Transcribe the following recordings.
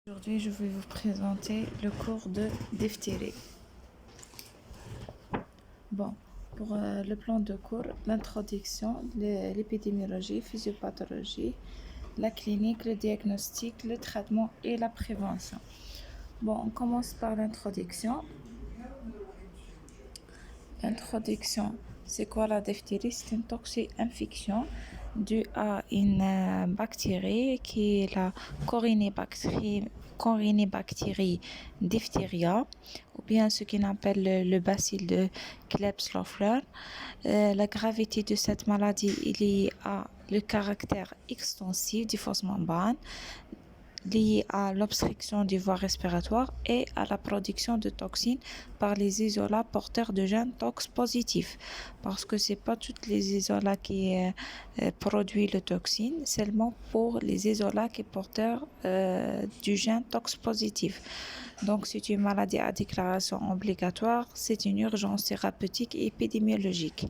Aujourd'hui, je vais vous présenter le cours de diphtérie. Bon, pour le plan de cours, l'introduction, l'épidémiologie, physiopathologie, la clinique, le diagnostic, le traitement et la prévention. Bon, on commence par l'introduction. L'introduction, c'est quoi la diphtérie? C'est une toxi-infection due à une bactérie qui est la Corynebacterie diphtheria, ou bien ce qu'on appelle le bacille de Klebsiella. La gravité de cette maladie est liée à le caractère extensif du fausse membrane, lié à l'obstruction des voies respiratoires et à la production de toxines par les isolats porteurs de gènes tox positifs. Parce que c'est pas tous les isolats qui produisent le toxine, seulement pour les isolats qui sont porteurs du gène tox positif. Donc c'est une maladie à déclaration obligatoire, c'est une urgence thérapeutique et épidémiologique.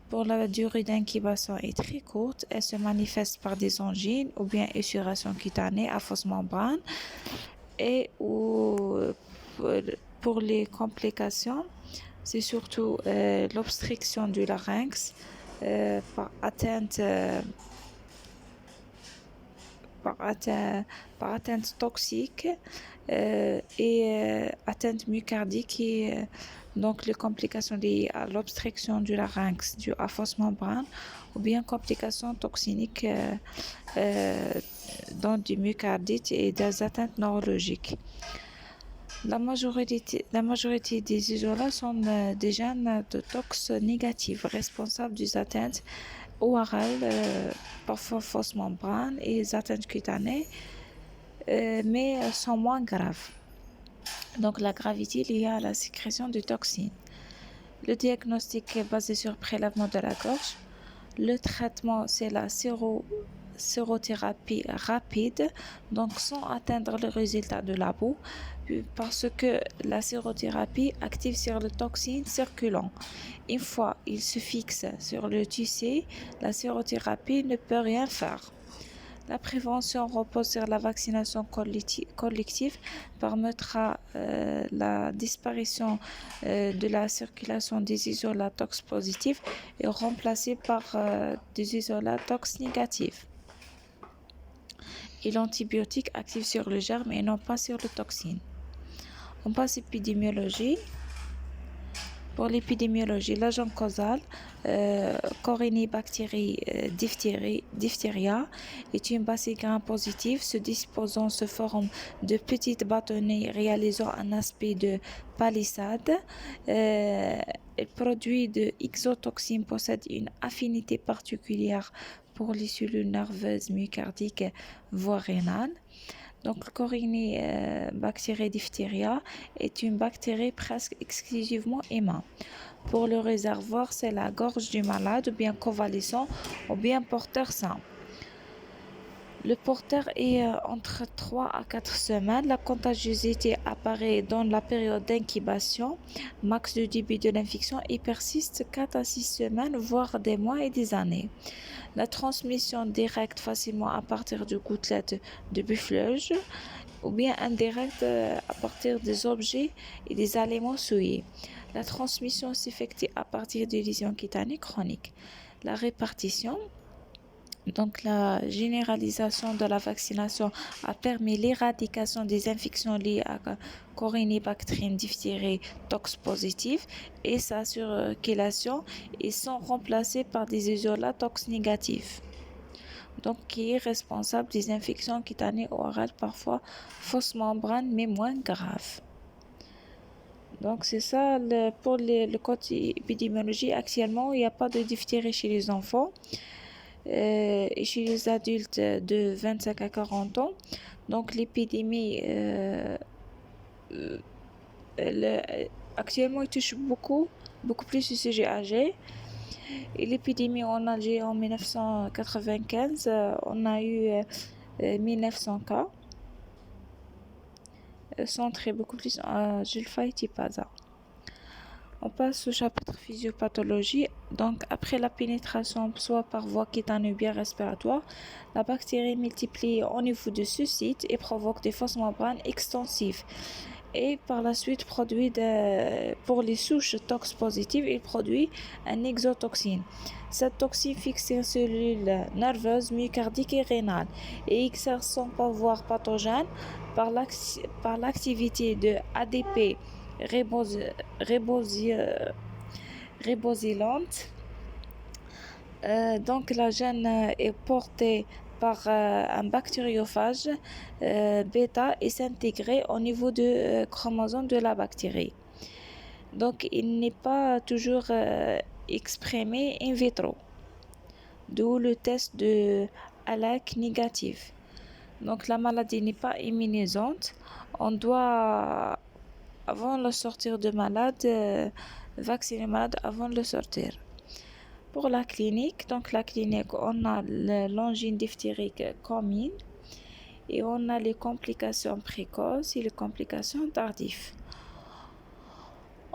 Pour la durée d'incubation est très courte, elle se manifeste par des angines ou bien essuration cutanée à fausse membrane et pour les complications, c'est surtout l'obstruction du larynx par atteinte toxique et atteinte myocardique et donc les complications liées à l'obstruction du larynx due à fausse membrane ou bien complications toxiniques dans du myocardite et des atteintes neurologiques. La majorité des isolats sont des gènes de tox négatifs responsables des atteintes orales, parfois fausse membrane et les atteintes cutanées, mais sont moins graves. Donc la gravité liée à la sécrétion de toxines. Le diagnostic est basé sur prélèvement de la gorge. Le traitement, c'est la sérothérapie rapide, donc sans atteindre le résultat de la boue, parce que la sérothérapie active sur le toxine circulant. Une fois il se fixe sur le tissu, la sérothérapie ne peut rien faire. La prévention repose sur la vaccination collective, permettra la disparition de la circulation des isolats tox positifs et remplacée par des isolats tox négatifs. Et l'antibiotique active sur le germe et non pas sur le toxine. On passe à l'épidémiologie. Pour l'épidémiologie, l'agent causal, Corynebacterie diphtheria, est une bacille gram-positive se disposant sous forme de petites bâtonnets réalisant un aspect de palissade. Le produit de exotoxine possède une affinité particulière pour les cellules nerveuses myocardiques voire rénales. Donc, le Corynebacterie diphtheria est une bactérie presque exclusivement humaine. Pour le réservoir, c'est la gorge du malade, ou bien convalescent, ou bien porteur sain. Le porteur est entre 3 à 4 semaines. La contagiosité apparaît dans la période d'incubation, max de début de l'infection, et persiste 4 à 6 semaines, voire des mois et des années. La transmission directe facilement à partir de gouttelettes de buffleuse ou bien indirecte à partir des objets et des aliments souillés. La transmission s'effectue à partir de lésions cutanées chroniques. La répartition, donc la généralisation de la vaccination a permis l'éradication des infections liées à Corynebactrie diphtérie tox positive et sa circulation et sont remplacées par des isolats tox négatifs. Donc qui est responsable des infections cutanées orales, parfois fausse membrane, mais moins graves. Donc c'est ça pour le côté épidémiologie. Actuellement, il n'y a pas de diphtérie chez les enfants et chez les adultes de 25 à 40 ans. Donc l'épidémie actuellement il touche beaucoup plus les sujets âgés. Et l'épidémie en Algérie en 1995, on a eu 1900 cas, centrés beaucoup plus à Julfa et Tipaza. On passe au chapitre physiopathologie. Donc, après la pénétration, soit par voie cutanée ou bien respiratoire, la bactérie multiplie au niveau de ce site et provoque des fausses membranes extensives. Et par la suite, pour les souches tox positives, il produit un exotoxine. Cette toxine fixe les cellules nerveuses, myocardiques et rénales et exerce son pouvoir pathogène par l'activité de ADP ribosylante. Donc la gène est portée par un bactériophage bêta et s'intégrer au niveau du chromosome de la bactérie. Donc il n'est pas toujours exprimé in vitro, d'où le test de ALK négatif. Donc la maladie n'est pas immunisante. On doit, avant de sortir de malade, vacciner le malade avant de le sortir. Pour la clinique, on a l'angine diphtérique commune et on a les complications précoces et les complications tardives.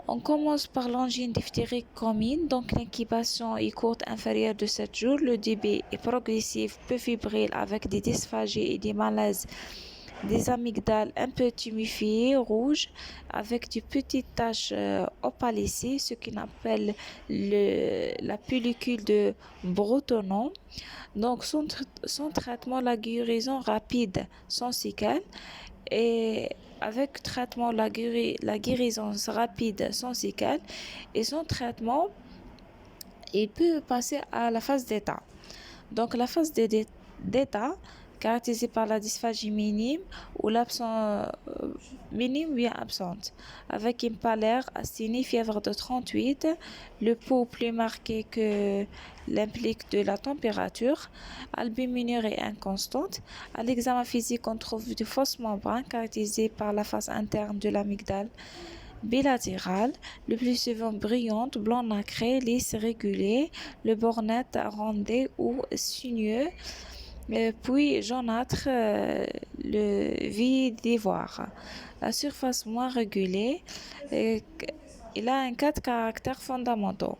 On commence par l'angine diphtérique commune, donc l'incubation est courte, inférieure de 7 jours. Le début est progressif, peu fébrile avec des dysphagies et des malaises, des amygdales un peu tuméfiées, rouges, avec de petites taches opalescées, ce qu'on appelle la pellicule de Bretton. Donc son traitement, la guérison rapide sans séquelles, et avec traitement la guérison rapide sans séquelles, et son traitement il peut passer à la phase d'état. Donc la phase d'état caractérisée par la dysphagie minime ou l'absence minime bien absente, avec une pâleur asthénie, fièvre de 38, le pouls plus marqué que l'implique de la température, albuminurie inconstante. À l'examen physique, on trouve de fausses membranes caractérisées par la face interne de l'amygdale bilatérale, le plus souvent brillante, blanc nacré, lisse, régulé, le bord net, arrondi ou sinueux, puis jaunâtre, le vide d'ivoire. La surface moins régulée, il a 4 caractères fondamentaux.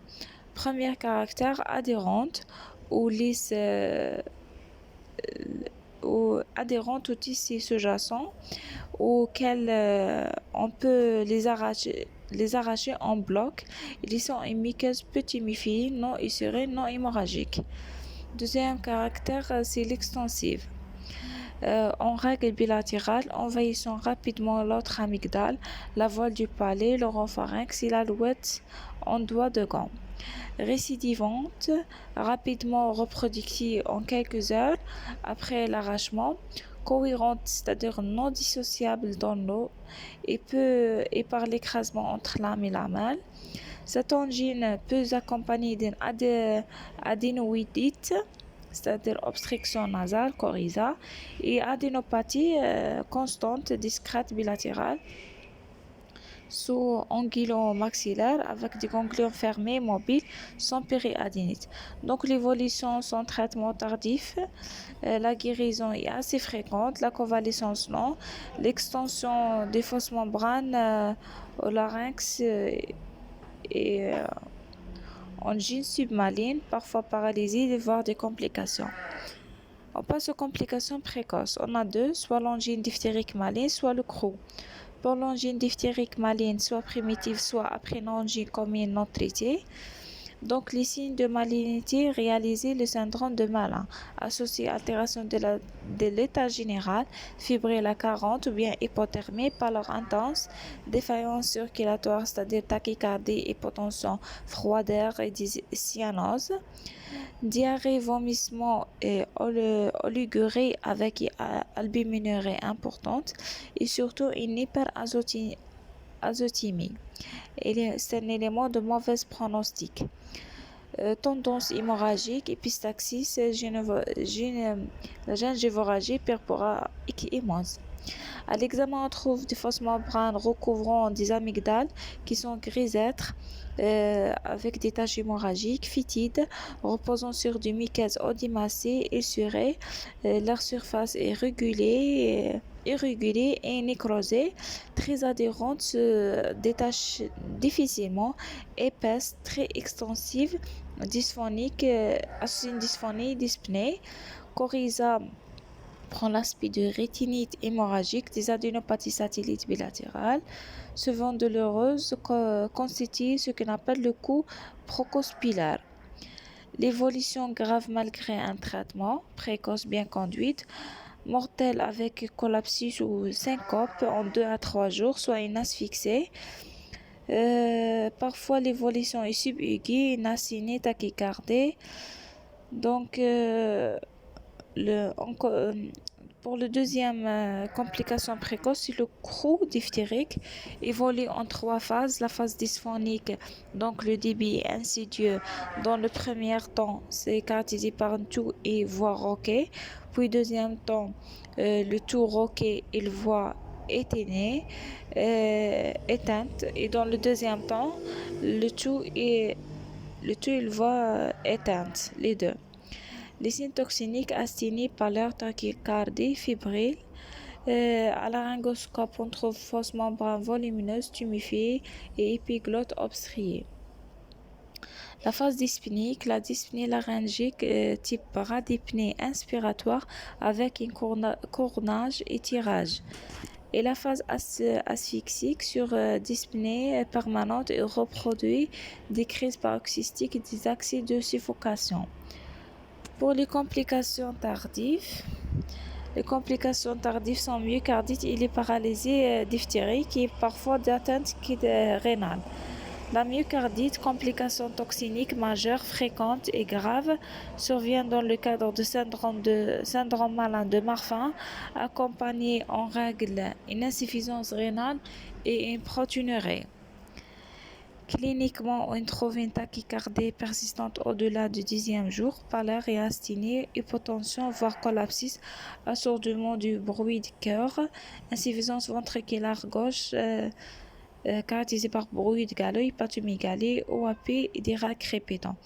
Premier caractère, adhérente ou lisse, ou adhérente au tissu sous-jacent, auxquels on peut les arracher en bloc. Ils sont une muqueuse peu tuméfiée, non ulcérée, non hémorragique. Deuxième caractère, c'est l'extensive. En règle bilatérale, envahissant rapidement l'autre amygdale, la voile du palais, l'oropharynx et l'alouette en doigt de gant. Récidivante, rapidement reproductive en quelques heures après l'arrachement, cohérente, c'est-à-dire non dissociable dans l'eau et par l'écrasement entre l'âme et la malle. Cette angine peut s'accompagner d'une adénoïdite, c'est-à-dire obstruction nasale, coryza, et adénopathie constante, discrète, bilatérale, sous anguilo-maxillaire avec des ganglions fermés, mobiles, sans périadénite. Donc l'évolution sans traitement tardif, la guérison est assez fréquente, la convalescence non, l'extension des fausses membranes au larynx et angine submaline, parfois paralysie, voire des complications. On passe aux complications précoces. On a deux, soit l'angine diphtérique maligne, soit le croup. Pour l'angine diphtérique maligne, soit primitive, soit après une angine commune non traitée. Donc les signes de malignité réalisés, le syndrome de Malin, associé à altération de l'état général, fébrile à 40 ou bien hypothermie, pâleur intense, défaillance circulatoire, c'est-à-dire tachycardie, hypotension, froideur et cyanose, diarrhée, vomissement et oligurie avec albuminurie importante et surtout une hyperazotemie. C'est un élément de mauvais pronostic. Tendance hémorragique, épistaxis, la gingivorragie, purpura équimose. À l'examen, on trouve des fausses membranes recouvrant des amygdales qui sont grisâtres avec des taches hémorragiques, fitides, reposant sur du muqueuses odimacées et surées. Leur surface est régulée irréguliers et nécrosés, très adhérentes, se détachent difficilement, épaisses, très extensives, dysphoniques, associées à une dysphonie, dyspnée. Coryza prend l'aspect de rétinite hémorragique, des adénopathies satellites bilatérales. Souvent douloureuses, constituent ce qu'on appelle le coup procospilaire. L'évolution grave malgré un traitement précoce bien conduite, mortelle avec collapsus ou syncope en 2 à 3 jours, soit une asphyxie. Parfois l'évolution est subaiguë, une asynie, tachycardie. Donc pour le deuxième complication précoce, c'est le croup diphtérique, évolue en 3 phases. La phase dysphonique, donc le débit est insidieux. Dans le premier temps, c'est caractérisé par un tout et voix rauquée. Puis deuxième temps, le tout rauqué et le voix éteinte. Et dans le deuxième temps, le tout et le voix éteinte, les deux. Les signes toxiniques asthénie, pâleur, tachycardie, fébrile. À la laryngoscope, on trouve fausse membrane volumineuse, tuméfiée et épiglotte obstruée. La phase dyspnéique, la dyspnée laryngique type bradypnée inspiratoire avec un cournage et tirage. Et la phase asphyxique sur dyspnée permanente et reproduit des crises paroxystiques et des accès de suffocation. Pour les complications tardives sont myocardite et les paralysés diphtériques et parfois d'atteinte rénale. La myocardite, complication toxinique majeure, fréquente et grave, survient dans le cadre de syndrome malin de Marfan, accompagné en règle une insuffisance rénale et une protéinurie. Cliniquement, on trouve une tachycardie persistante au-delà du 10e jour, pâleur et asthénie, hypotension, voire collapsus, assourdiment du bruit du cœur, insuffisance ventriculaire gauche, caractérisée par bruit de galop, hypatomégalie, OAP et des rats crépitants.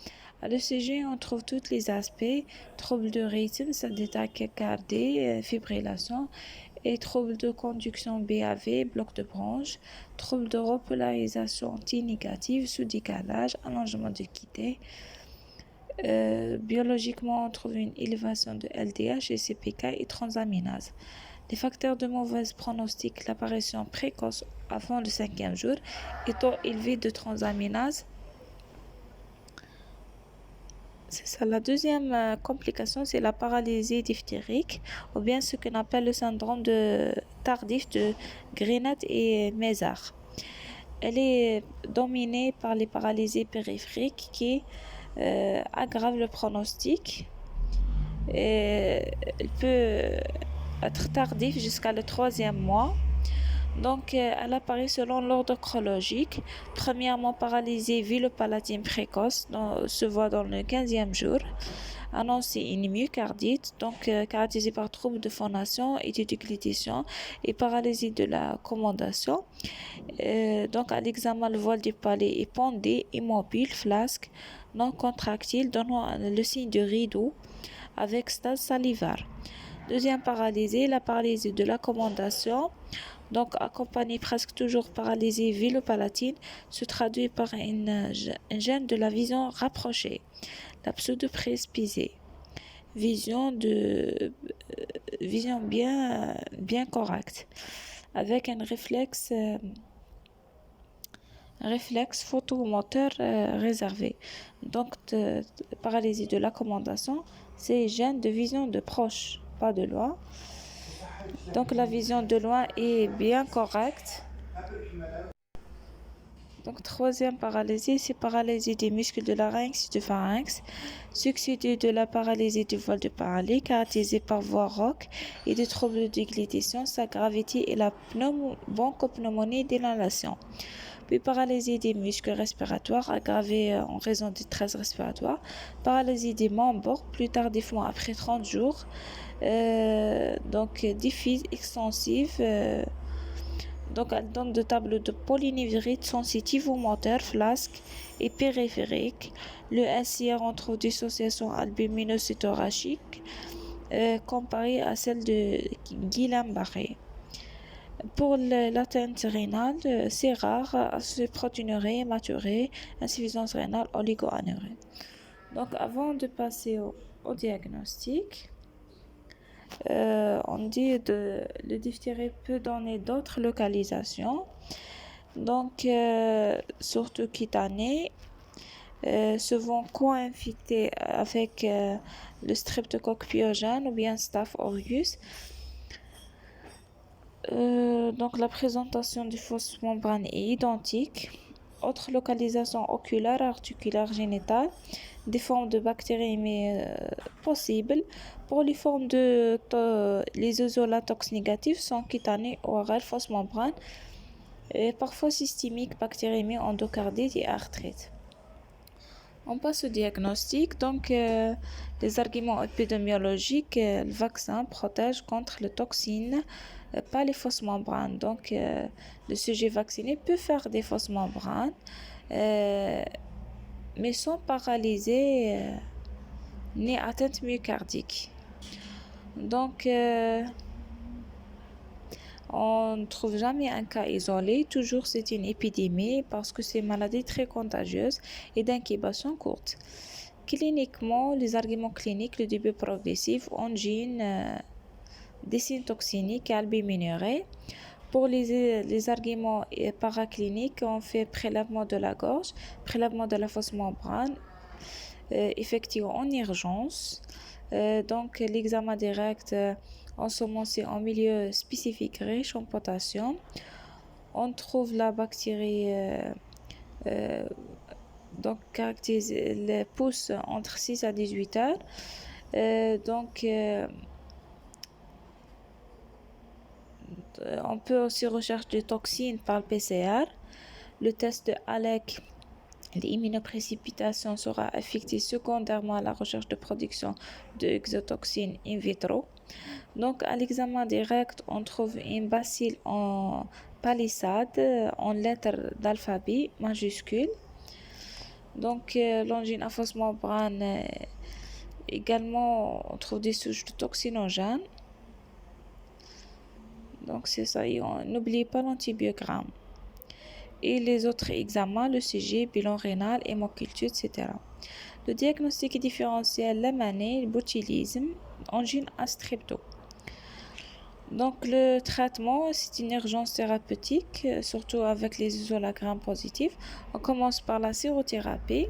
À l'ECG, on trouve tous les aspects, troubles de rythme, des tachycardies, fibrillation, et troubles de conduction BAV, bloc de bronche, troubles de repolarisation T-négative, sous-décalage, allongement de Kitté. Biologiquement, on trouve une élévation de LDH et CPK et transaminase. Les facteurs de mauvais pronostic, l'apparition précoce avant le 5e jour et taux élevé de transaminase. C'est ça. La deuxième complication, c'est la paralysie diphtérique, ou bien ce qu'on appelle le syndrome tardif de Grenat et Mézard. Elle est dominée par les paralysies périphériques qui aggravent le pronostic. Elle peut être tardive jusqu'à le 3e mois. Donc, elle apparaît selon l'ordre chronologique. Premièrement, paralysée vilo-palatine précoce, se voit dans le 15e jour. Annoncée une myocardite, donc caractérisée par troubles de phonation et de déglutition et paralysie de la commandation. Donc, à l'examen, le voile du palais est pendé, immobile, flasque, non contractile, donnant le signe de rideau avec stase salivaire. Deuxième paralysée, la paralysie de l'accommodation, donc accompagnée presque toujours paralysie vilo-palatine, se traduit par une gêne de la vision rapprochée, la pseudo-presbytie, vision bien correcte, avec un réflexe photomoteur réservé. Donc paralysie de l'accommodation, c'est gêne de vision de proche, pas de loin. Donc la vision de loin est bien correcte. Donc troisième paralysie, c'est paralysie des muscles de larynx et du pharynx, succédée de la paralysie du voile de Pareille, caractérisée par voix rauque et des troubles de déglutition, sa gravité et la bronchopneumonie d'inhalation. Puis paralysie des muscles respiratoires aggravée en raison de détresse respiratoire, paralysie des membres plus tardivement après 30 jours, donc diffuse extensive. Donc, elle donne de tableaux de polynévrite sensitive ou moteur, flasque et périphérique. Le SIR, on trouve dissociation albuminocytorachique comparée à celle de Guillain-Barré. Pour l'atteinte rénale, c'est rare, c'est protéinurie, maturée, insuffisance rénale, oligoanurie. Donc, avant de passer au diagnostic, on dit que le diphtérie peut donner d'autres localisations, donc surtout cutanées, souvent co-infectées avec le streptocoque pyogène ou bien Staph aureus. Donc la présentation du fausse membrane est identique. Autre localisation oculaire, articulaire, génitale, des formes de bactériémie possibles. Pour les formes les isolatox négatifs sont cutanées, orales, fausse membrane, et parfois systémiques, bactériémie, endocardite et arthrite. On passe au diagnostic. Donc, les arguments épidémiologiques, le vaccin protège contre les toxines, pas les fausses membranes. Donc, le sujet vacciné peut faire des fausses membranes, mais sans paralyser ni atteinte myocardique. Donc, on ne trouve jamais un cas isolé, toujours c'est une épidémie parce que c'est une maladie très contagieuse et d'incubation courte. Cliniquement, les arguments cliniques, le début progressif, angine, des signes toxiniques et albuminurée. Pour les arguments paracliniques, on fait prélèvement de la gorge, prélèvement de la fausse membrane, effectué en urgence. Donc, l'examen direct ensemencé en milieu spécifique riche en potassium. On trouve la bactérie donc caractérise les pousse entre 6 à 18 heures. On peut aussi rechercher des toxines par le PCR. Le test de Halleck, l'immunoprécipitation sera effectué secondairement à la recherche de production de exotoxines in vitro. Donc, à l'examen direct, on trouve une bacille en palissade en lettres d'alphabet majuscules. Donc, l'angine à fausse membrane, également, on trouve des souches de toxinogènes. Donc, c'est ça. N'oubliez pas l'antibiogramme. Et les autres examens, le CG, bilan rénal, hémoculture, etc. Le diagnostic différentiel, la manie, le botulisme, angine à strepto. Donc, le traitement, c'est une urgence thérapeutique, surtout avec les isolagrammes positifs. On commence par la sérothérapie.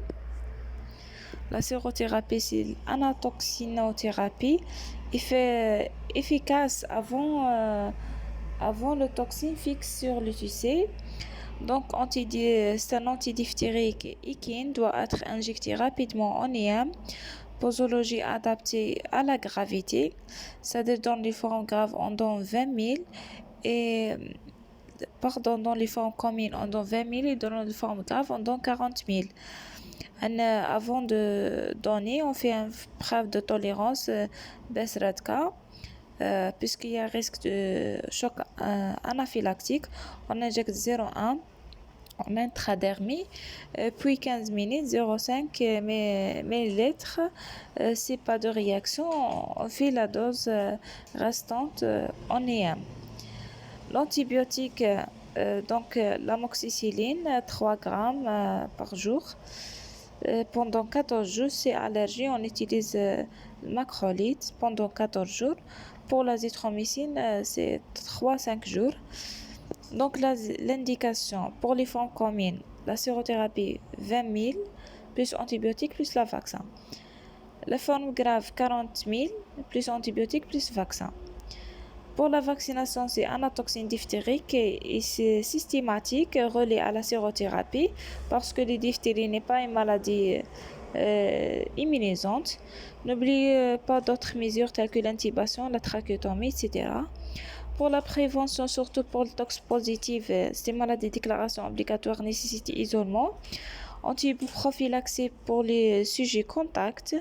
La sérothérapie, c'est l'anatoxinothérapie. Efficace avant le toxine fixe sur le tissu. Donc, c'est un antidiphtérique équine doit être injecté rapidement en IM. Posologie adaptée à la gravité, c'est-à-dire dans les formes graves, on donne 20 000 et dans les formes communes, on donne 20 000 et dans les formes graves, on donne 40 000. Avant de donner, on fait une preuve de tolérance BSRDK. Puisqu'il y a risque de choc anaphylactique, on injecte 0,1 en intradermie, puis 15 minutes, 0,5 ml. Si pas de réaction, on fait la dose restante en IM. L'antibiotique, donc l'amoxicilline, 3 grammes par jour. Pendant 14 jours, si allergie, on utilise macrolide pendant 14 jours. Pour l'azithromycine, c'est 3-5 jours. Donc, l'indication pour les formes communes, la sérothérapie 20 000, plus antibiotiques, plus le vaccin. La forme grave 40 000, plus antibiotiques, plus vaccin. Pour la vaccination, c'est anatoxine diphtérique et c'est systématique relié à la sérothérapie parce que la diphtérie n'est pas une maladie immunisante. N'oubliez pas d'autres mesures telles que l'intubation, la trachéotomie, etc. Pour la prévention, surtout pour le tox positif, ces maladies de déclaration obligatoire nécessitent isolement. Antiprophylaxie pour les sujets contact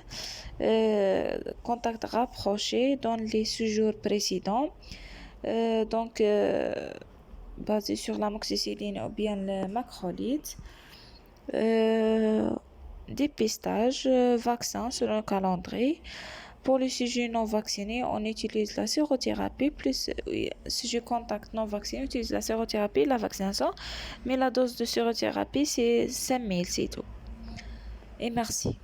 rapprochés dans les séjours précédents. Basé sur l'amoxicilline ou bien le macrolide. Dépistage, vaccin selon le calendrier. Pour le sujet non vacciné, on utilise la sérothérapie, plus sujet contact non vacciné, on utilise la sérothérapie et la vaccination. Mais la dose de sérothérapie, c'est 5 000, c'est tout. Et merci.